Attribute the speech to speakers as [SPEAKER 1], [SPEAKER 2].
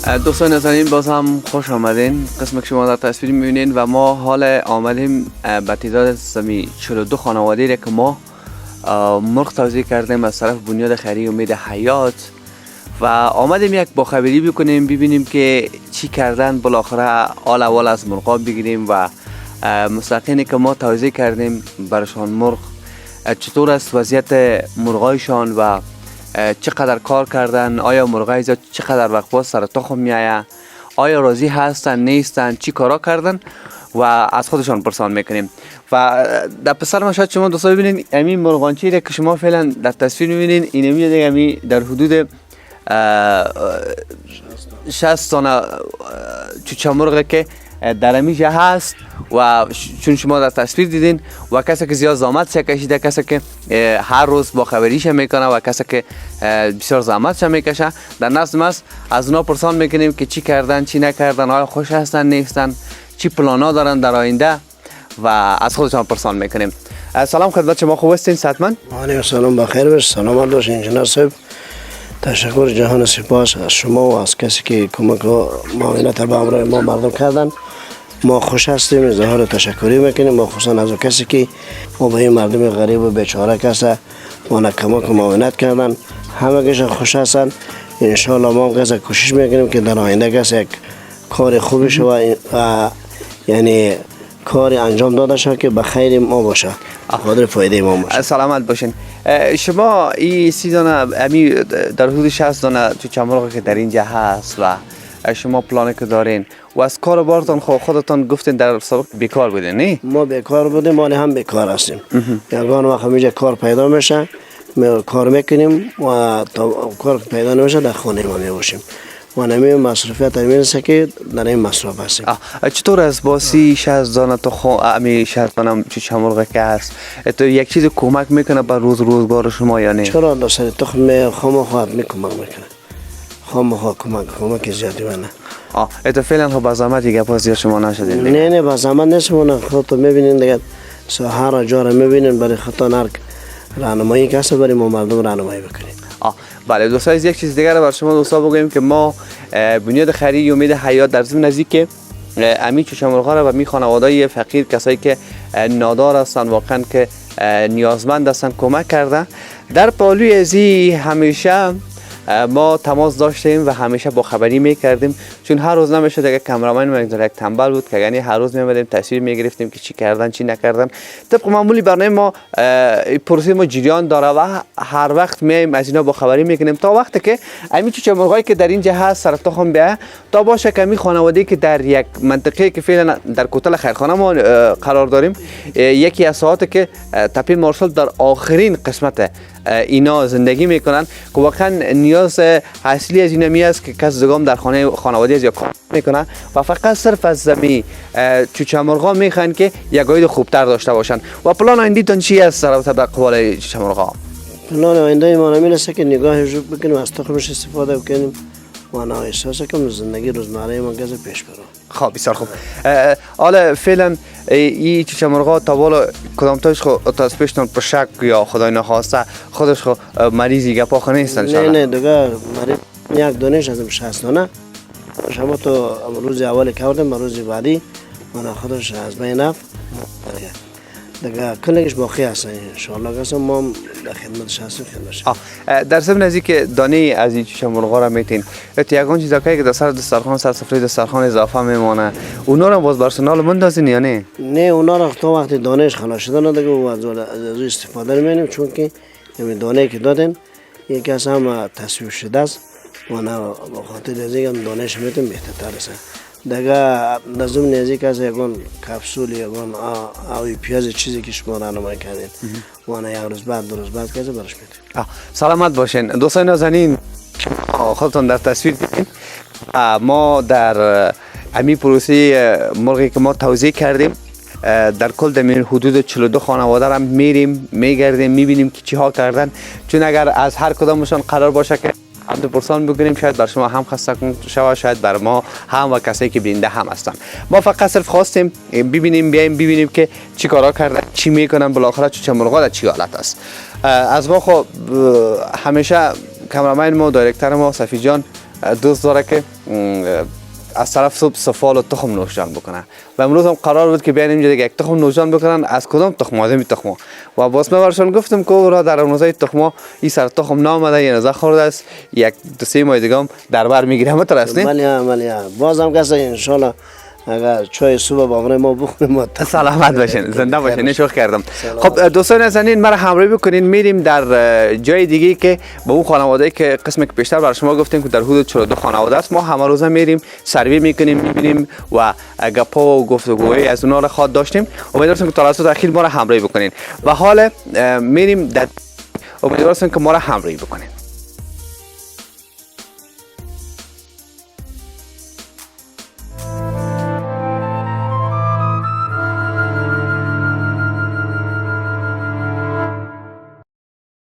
[SPEAKER 1] دوستان نازنین باز هم خوش آمدین. قسم که شما در تصویر میبینین و ما حال آمدیم به تعداد 42 خانواده را که ما مرغ توزیع کردیم از طرف بنیاد خیریه امید حیات و آمدیم یک باخبری بکنیم ببینیم که چی کردن بالاخره آل اول از مرغا بگیریم و مستقینی که ما توزیع کردیم برشان مرغ چطور است وضعیت مرغایشان و چقدر کار کردن، آیا مرغای چقدر وقت باز سر تخم میآید، آیا راضی هستن نیستن، چی کارا کردن و از خودشان پرسان میکنیم. و در پسر ما شاید شما دوستا ببینین همین مرغانچی را که شما فعلا در تصویر میبینین این دیگه همین در حدود 60 دانه چوچه مرغ که در همیشه هست و چون شما در تصویر دیدین و کسی که زیاد زحمت کشیده، کسی که هر روز با خبریش میکنه و کسی که بسیار زحمت میکشه، در نفس ماست از اونا پرسان میکنیم که چی کردن چی نکردن، آیا خوش هستن نیستن، چی پلانا دارن در آینده و از خودشان پرسان میکنیم. سلام خدمت شما، خوب هستین صحتمند؟
[SPEAKER 2] علیکم سلام، بخیر باشید، سلامت باشید انجینر صاحب. تشکر جهان سپاس از شما و از کسی که کمک و معاونت به امر ما مردم کردن. ما خوش هستیم، اظهار تشکری میکنیم، مخصوصا از کسی که ما به این مردم غریب و بیچاره کسا ما کمک و معاونت کردن، همه کشان خوش هستن. ان شاء الله ما هم کوشش میکنیم که در آینده کس یک کار خوبی شود و یعنی کاری انجام داده شد که به خیر ما باشه، خاطر فایده ما باشه.
[SPEAKER 1] سلامت باشین. شما این 30 دانه امی در حدود 60 دانه چوچه مرغ که در اینجا هست و شما پلانی که دارین و از کار بارتان خودتان گفتین در سابق بیکار بودین نه؟
[SPEAKER 2] ما بیکار بودیم، ما هم بیکار هستیم. یگان وقت اینجا کار پیدا میشه کار میکنیم و تا کار پیدا نمیشه در خانه ما میباشیم و نمی مصرفیت میرسه که در این مصرف هستیم.
[SPEAKER 1] چطور از باسی 60 دانه تا امی 60 دانه چوچه مرغ که هست تو یک چیز کمک میکنه بر روزگار شما یا نه؟
[SPEAKER 2] چرا در سر تخم خام خواهد کمک میکنه، خام خواه کمک زیادی منه.
[SPEAKER 1] اتو فعلا خب با زحمت دیگه پاس زیاد شما نشدین دیگه؟
[SPEAKER 2] نه با زحمت نیستم، خودتون میبینین دیگه هر جا رو میبینین، برای خودتون هر راهنمایی که هست برای ما مردم راهنمایی بکنید.
[SPEAKER 1] بله دوستان، یک چیز دیگر بر شما دوستا بگویم که ما بنیاد خیریه امید حیات در ضمن نزدیک امی چوچه مرغا را و می خانواده‌های فقیر، کسایی که نادار هستن واقعا که نیازمند هستن کمک کرده. در پالوی ازی همیشه ما تماس داشتیم و همیشه با خبری میکردیم، چون هر روز نمیشه دیگه کامرامن ما یک تنبل بود که یعنی هر روز میامدیم تصویر میگرفتیم که چی کردن چی نکردن. طبق معمولی برنامه ما پروسه ما جریان داره و هر وقت میایم از اینا با خبری میکنیم تا وقتی که همین چوچه مرغایی که در اینجا هست سر تخم بیه تا باشه که همین خانواده‌ای که در یک منطقه که فعلا در کوتل خیرخانه ما قرار داریم، یکی از ساعاتی که تپه مارشال در آخرین قسمت اینا زندگی میکنن که واقعا نیاز اصلی از اینا می است که کس زگام در خانواده از یا کار میکنن و فقط صرف از زمین چوچه مرغا میخوان که یک عاید خوبتر داشته باشن. و پلان آینده‌تون چی است در رابطه با قبال چوچه مرغا؟
[SPEAKER 2] پلان آینده ما نمیرسه که نگاه جو بکنیم، از تخمش استفاده بکنیم و انا احساس کنم زندگی روزمره ما گذر پیش بره.
[SPEAKER 1] خب بسیار خوب. حالا فعلا این چوچه مرغا تا بالا کدامتاش خود تا پیشتون پر شک یا خدای نخواسته خودش خود مریضی گپا خو نیستن؟
[SPEAKER 2] نه دیگه مریض یک دانش از 60 دانه شما تو روز اول کردم، روز بعدی من خودش از بین رفت دیگه کلش باقی هست. ان شاء الله قسم ما در خدمتش هستیم خدمتش.
[SPEAKER 1] در ضمن از اینکه دانه از این چوچه مرغا را میتین یگان چیزا که در سر دسترخوان سر سفره دسترخوان اضافه میمونه اونا رو باز برسونال مندازین یا نه؟
[SPEAKER 2] نه اونا رو تا وقتی دانش خلاص شده نه دیگه از استفاده نمی‌کنیم، چون که همین دانه که دادن یکی از هم تصویر شده است و نه به خاطر از اینکه دانش میتونیم بهتر است دیگه لازم نزدیک از یگان کپسول یگان آوی پیاز چیزی که شما راهنمایی کردین و نه یک روز بعد دو روز بعد که برش میدیم.
[SPEAKER 1] سلامت باشین دوستان نازنین، خودتون در تصویر دیدین ما در امی پروسه مرغی که ما توزیع کردیم در کل در حدود 42 خانواده را میریم میگردیم میبینیم که چی ها کردن، چون اگر از هر کدامشان قرار باشه که هم پرسان بکنیم شاید بر شما هم خسته کن شود، شاید بر ما هم و کسایی که بیننده هم هستن. ما فقط صرف خواستیم ببینیم بیایم ببینیم که چی کارا کردن چی میکنن بالاخره چوچه مرغا در چی حالت است. از ما خب همیشه کامرامن ما دایرکتر ما صفی جان دوست داره که از طرف صبح سفال و تخم نوشجان بکنه و امروز هم قرار بود که بیان اینجا دیگه یک تخم نوشجان بکنن. از کدام تخم؟ آدمی تخم. و باز من برشان گفتم که را در امروزای تخم این سر تخم نامده یه نزا خورده است، یک دو سه ماه دیگه هم در بر میگیره. همه تر است نه؟
[SPEAKER 2] بله بازم کسی انشالله اگر چای صبح با ما بخوریم
[SPEAKER 1] سلامت باشین، زنده باشین. نشوخ کردم. خب دوستان نازنین، مرا همراهی بکنین. میریم در جای دیگه که به اون خانواده‌ای که قسمی که پیشتر برای شما گفتیم که در حدود 42 خانواده است. ما همه روزه میریم سروی میکنیم، میبینیم و گپا و گفتگوهای از اونها را خواد داشتیم. امیدوارم که توسط اخیر ما را همراهی بکنین و حال میریم در امیدوارم که ما را همراهی بکنین.